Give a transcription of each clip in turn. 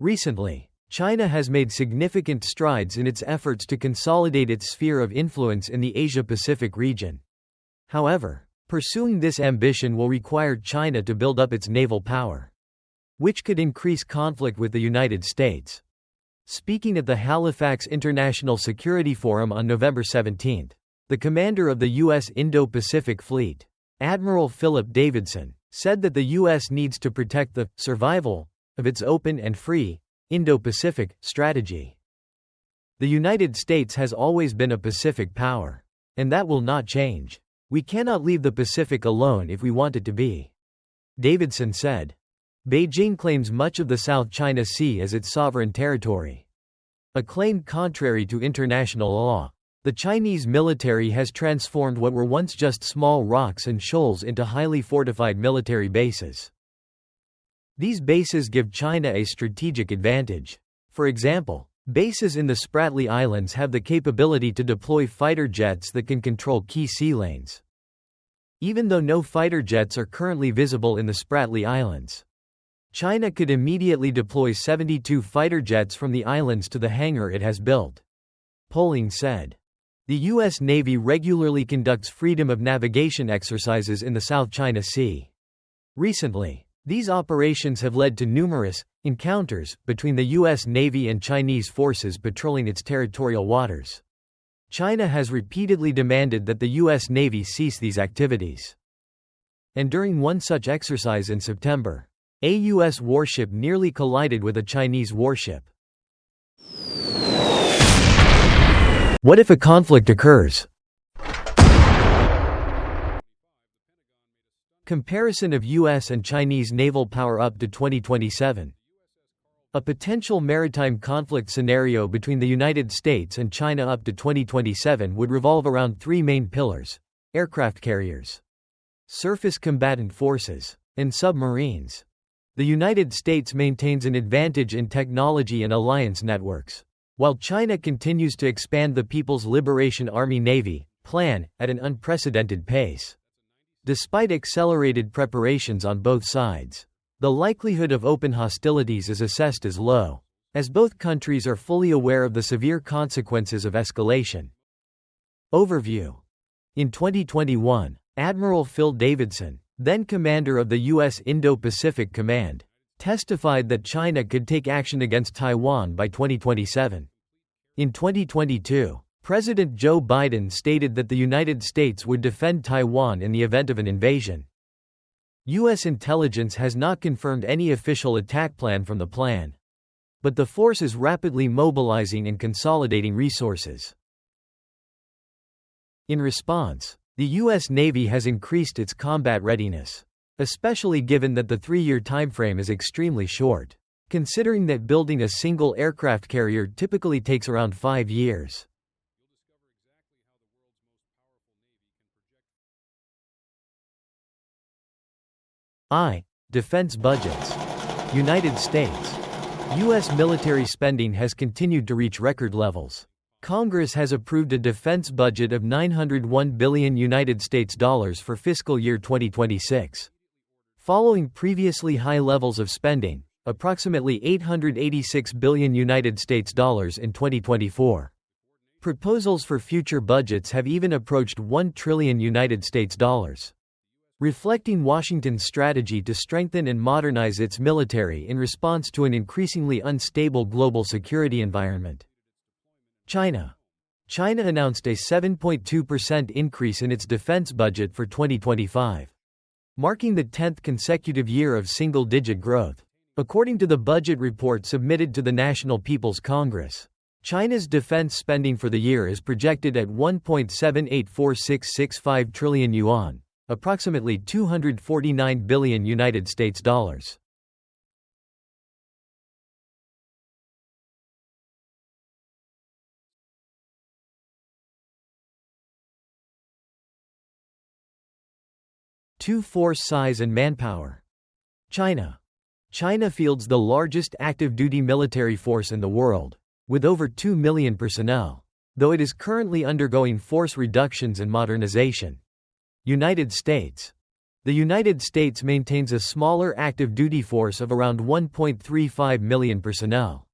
Recently, China has made significant strides in its efforts to consolidate its sphere of influence in the Asia-Pacific region. However, pursuing this ambition will require China to build up its naval power, which could increase conflict with the United States. Speaking at the Halifax International Security Forum on November 17, the commander of the U.S. Indo-Pacific Fleet, Admiral Philip Davidson, said that the U.S. needs to protect the survival of its open and free Indo-Pacific strategy. The United States has always been a Pacific power, and that will not change. We cannot leave the Pacific alone if we want it to be, Davidson said. Beijing claims much of the South China Sea as its sovereign territory, a claim contrary to international law. The Chinese military has transformed what were once just small rocks and shoals into highly fortified military bases. These bases give China a strategic advantage. For example, bases in the Spratly Islands have the capability to deploy fighter jets that can control key sea lanes. Even though no fighter jets are currently visible in the Spratly Islands, China could immediately deploy 72 fighter jets from the islands to the hangar it has built, Poling said. The U.S. Navy regularly conducts freedom of navigation exercises in the South China Sea. Recently, these operations have led to numerous encounters between the U.S. Navy and Chinese forces patrolling its territorial waters. China has repeatedly demanded that the U.S. Navy cease these activities. And during one such exercise in September, a U.S. warship nearly collided with a Chinese warship. What if a conflict occurs? Comparison of U.S. and Chinese naval power up to 2027. A potential maritime conflict scenario between the United States and China up to 2027 would revolve around three main pillars: aircraft carriers, surface combatant forces, and submarines. The United States maintains an advantage in technology and alliance networks, while China continues to expand the People's Liberation Army Navy plan at an unprecedented pace. Despite accelerated preparations on both sides, the likelihood of open hostilities is assessed as low, as both countries are fully aware of the severe consequences of escalation. Overview. In 2021, Admiral Phil Davidson, then commander of the U.S. Indo-Pacific Command, testified that China could take action against Taiwan by 2027. In 2022, President Joe Biden stated that the United States would defend Taiwan in the event of an invasion. U.S. intelligence has not confirmed any official attack plan from the plan, but the force is rapidly mobilizing and consolidating resources. In response, the U.S. Navy has increased its combat readiness, especially given that the 3-year timeframe is extremely short, considering that building a single aircraft carrier typically takes around 5 years. Defense budgets. United States. U.S. military spending has continued to reach record levels. Congress has approved a defense budget of $901 billion for fiscal year 2026. Following previously high levels of spending, approximately $886 billion in 2024. Proposals for future budgets have even approached $1 trillion, reflecting Washington's strategy to strengthen and modernize its military in response to an increasingly unstable global security environment. China announced a 7.2% increase in its defense budget for 2025, marking the 10th consecutive year of single-digit growth. According to the budget report submitted to the National People's Congress, China's defense spending for the year is projected at 1.784665 trillion yuan, approximately $249 billion. Force size and manpower. China fields the largest active-duty military force in the world, with over 2 million personnel, though it is currently undergoing force reductions and modernization. United States. The United States maintains a smaller active duty force of around 1.35 million personnel,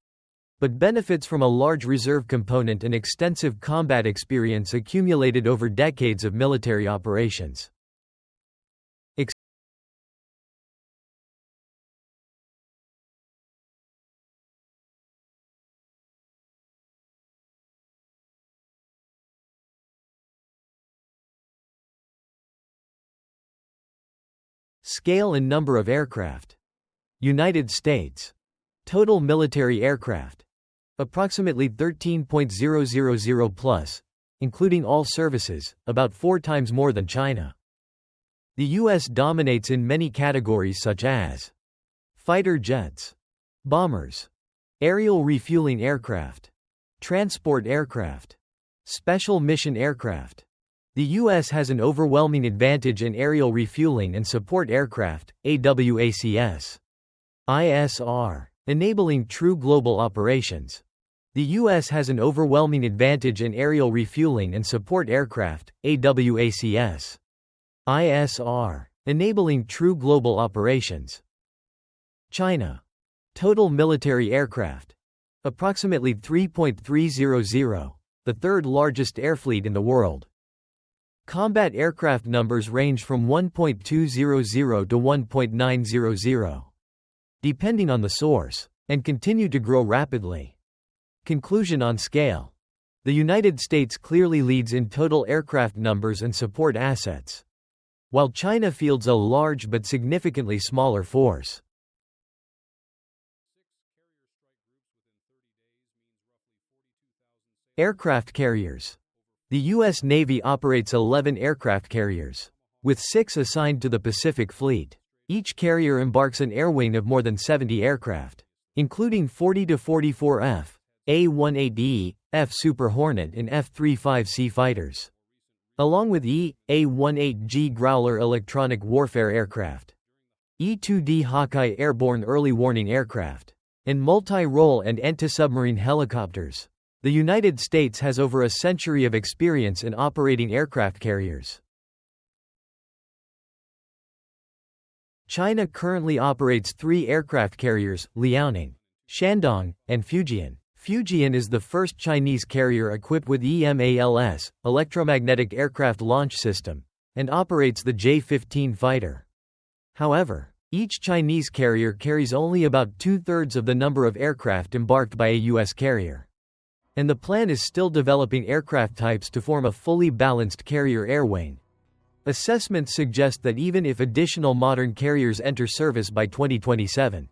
but benefits from a large reserve component and extensive combat experience accumulated over decades of military operations. Scale and number of aircraft. United States. Total military aircraft. Approximately 13.000 plus, including all services, about 4 times more than China. The U.S. dominates in many categories such as fighter jets, bombers, aerial refueling aircraft, transport aircraft, special mission aircraft. The U.S. has an overwhelming advantage in aerial refueling and support aircraft, AWACS. ISR, enabling true global operations. The U.S. has an overwhelming advantage in aerial refueling and support aircraft, AWACS. ISR, enabling true global operations. China. Total military aircraft. Approximately 3.300, the third largest airfleet in the world. Combat aircraft numbers range from 1.200 to 1.900, depending on the source, and continue to grow rapidly. Conclusion on scale. The United States clearly leads in total aircraft numbers and support assets, while China fields a large but significantly smaller force. Aircraft carriers. The U.S. Navy operates 11 aircraft carriers, with 6 assigned to the Pacific Fleet. Each carrier embarks an air wing of more than 70 aircraft, including 40 to 44 A-18E, F Super Hornet and F-35C fighters, along with A-18G Growler electronic warfare aircraft, E-2D Hawkeye airborne early warning aircraft, and multi-role and anti-submarine helicopters. The United States has over a century of experience in operating aircraft carriers. China currently operates 3 aircraft carriers, Liaoning, Shandong, and Fujian. Fujian is the first Chinese carrier equipped with EMALS, electromagnetic aircraft launch system, and operates the J-15 fighter. However, each Chinese carrier carries only about 2/3 of the number of aircraft embarked by a U.S. carrier. And the plan is still developing aircraft types to form a fully balanced carrier air wing. Assessments suggest that even if additional modern carriers enter service by 2027,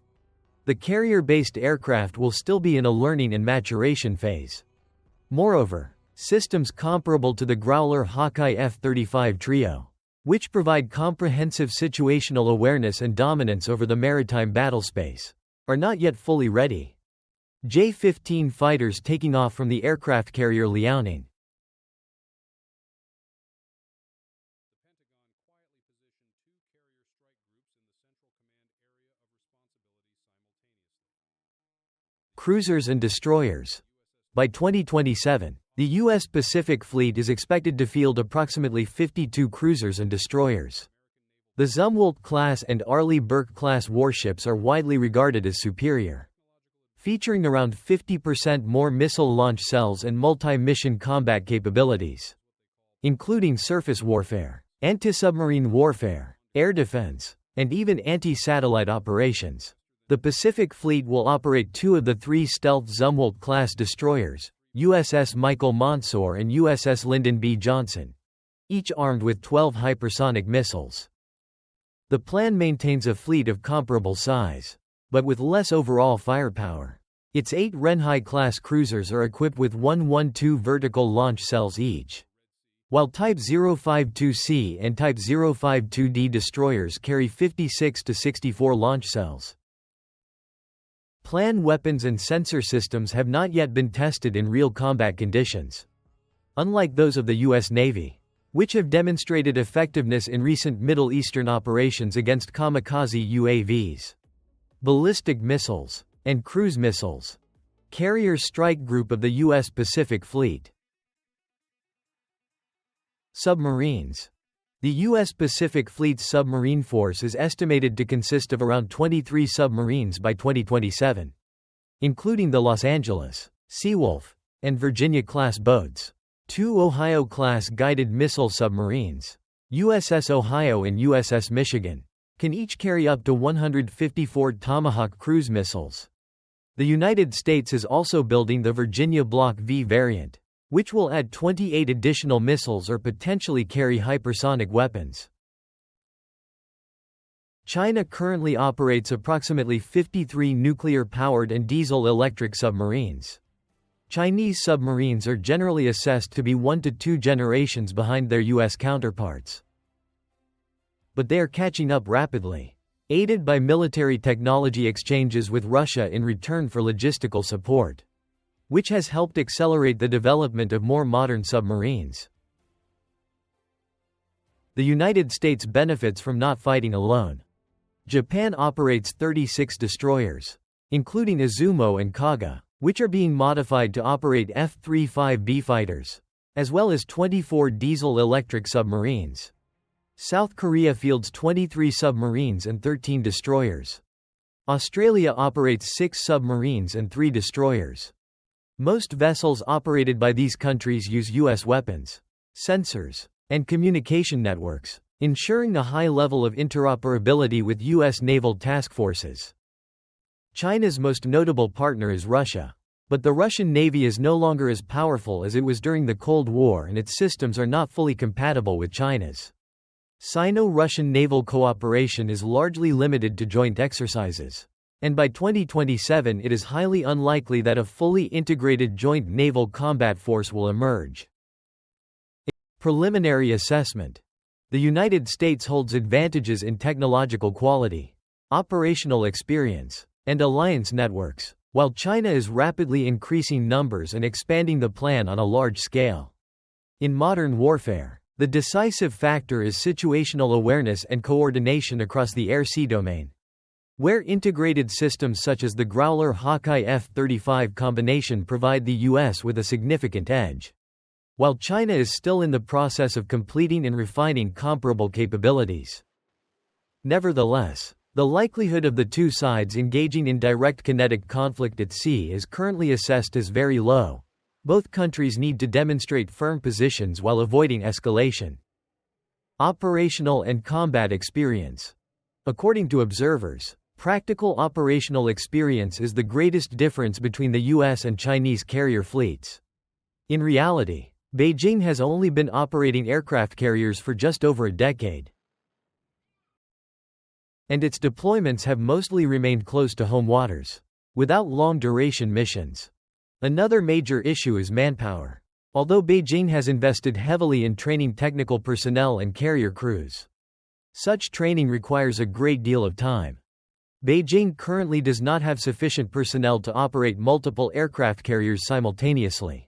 the carrier-based aircraft will still be in a learning and maturation phase. Moreover, systems comparable to the Growler Hawkeye F-35 trio, which provide comprehensive situational awareness and dominance over the maritime battlespace, are not yet fully ready. J-15 fighters taking off from the aircraft carrier Liaoning. Cruisers and destroyers. By 2027, the U.S. Pacific Fleet is expected to field approximately 52 cruisers and destroyers. The Zumwalt-class and Arleigh Burke-class warships are widely regarded as superior, featuring around 50% more missile launch cells and multi-mission combat capabilities, including surface warfare, anti-submarine warfare, air defense, and even anti-satellite operations. The Pacific Fleet will operate 2 of the 3 stealth Zumwalt-class destroyers, USS Michael Monsoor and USS Lyndon B. Johnson, each armed with 12 hypersonic missiles. The plan maintains a fleet of comparable size, but with less overall firepower. Its 8 Renhai-class cruisers are equipped with 112 vertical launch cells each, while Type 052C and Type 052D destroyers carry 56 to 64 launch cells. Planned weapons and sensor systems have not yet been tested in real combat conditions, unlike those of the U.S. Navy, which have demonstrated effectiveness in recent Middle Eastern operations against kamikaze UAVs, ballistic missiles, and cruise missiles. Carrier Strike Group of the U.S. Pacific Fleet. Submarines. The U.S. Pacific Fleet's submarine force is estimated to consist of around 23 submarines by 2027, including the Los Angeles, Seawolf, and Virginia-class boats, 2 Ohio-class guided missile submarines, USS Ohio and USS Michigan, can each carry up to 154 Tomahawk cruise missiles. The United States is also building the Virginia Block V variant, which will add 28 additional missiles or potentially carry hypersonic weapons. China currently operates approximately 53 nuclear-powered and diesel-electric submarines. Chinese submarines are generally assessed to be 1 to 2 generations behind their U.S. counterparts. But they are catching up rapidly, aided by military technology exchanges with Russia in return for logistical support, which has helped accelerate the development of more modern submarines. The United States benefits from not fighting alone. Japan operates 36 destroyers, including Izumo and Kaga, which are being modified to operate F-35B fighters, as well as 24 diesel-electric submarines. South Korea fields 23 submarines and 13 destroyers. Australia operates 6 submarines and 3 destroyers. Most vessels operated by these countries use U.S. weapons, sensors, and communication networks, ensuring a high level of interoperability with U.S. naval task forces. China's most notable partner is Russia. But the Russian Navy is no longer as powerful as it was during the Cold War, and its systems are not fully compatible with China's. Sino-Russian naval cooperation is largely limited to joint exercises, and by 2027 it is highly unlikely that a fully integrated joint naval combat force will emerge. Preliminary assessment. The United States holds advantages in technological quality, operational experience, and alliance networks, while China is rapidly increasing numbers and expanding the plan on a large scale. In modern warfare, the decisive factor is situational awareness and coordination across the air-sea domain, where integrated systems such as the Growler Hawkeye F-35 combination provide the U.S. with a significant edge. While China is still in the process of completing and refining comparable capabilities. Nevertheless, the likelihood of the two sides engaging in direct kinetic conflict at sea is currently assessed as very low. Both countries need to demonstrate firm positions while avoiding escalation. Operational and combat experience. According to observers, practical operational experience is the greatest difference between the U.S. and Chinese carrier fleets. In reality, Beijing has only been operating aircraft carriers for just over a decade, and its deployments have mostly remained close to home waters, without long-duration missions. Another major issue is manpower. Although Beijing has invested heavily in training technical personnel and carrier crews, such training requires a great deal of time. Beijing currently does not have sufficient personnel to operate multiple aircraft carriers simultaneously.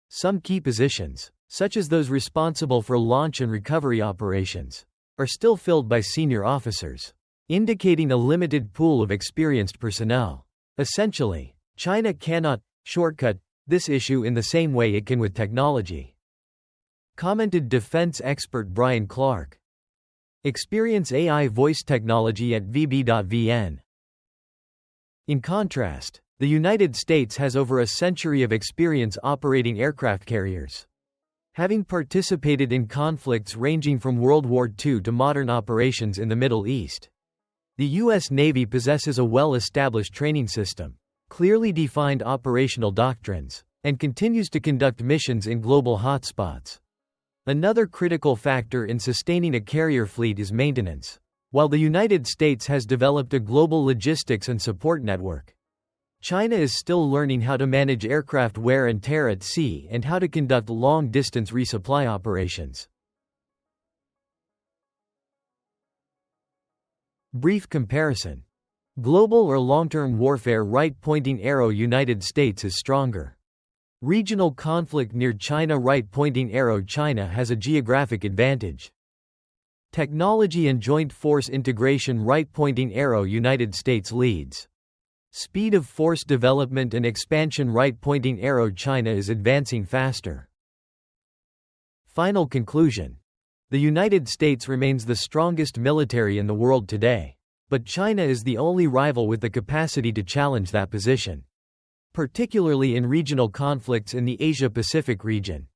Some key positions, such as those responsible for launch and recovery operations, are still filled by senior officers, indicating a limited pool of experienced personnel. Essentially, China cannot shortcut this issue in the same way it can with technology, commented defense expert Brian Clark. Experience AI voice technology at VB.VN. In contrast, the United States has over a century of experience operating aircraft carriers. Having participated in conflicts ranging from World War II to modern operations in the Middle East, the U.S. Navy possesses a well-established training system, clearly defined operational doctrines, and continues to conduct missions in global hotspots. Another critical factor in sustaining a carrier fleet is maintenance. While the United States has developed a global logistics and support network, China is still learning how to manage aircraft wear and tear at sea and how to conduct long-distance resupply operations. Brief comparison. Global or long-term warfare right-pointing arrow United States is stronger. Regional conflict near China right-pointing arrow China has a geographic advantage. Technology and joint force integration right-pointing arrow United States leads. Speed of force development and expansion right-pointing arrow China is advancing faster. Final conclusion. The United States remains the strongest military in the world today. But China is the only rival with the capacity to challenge that position. Particularly in regional conflicts in the Asia-Pacific region,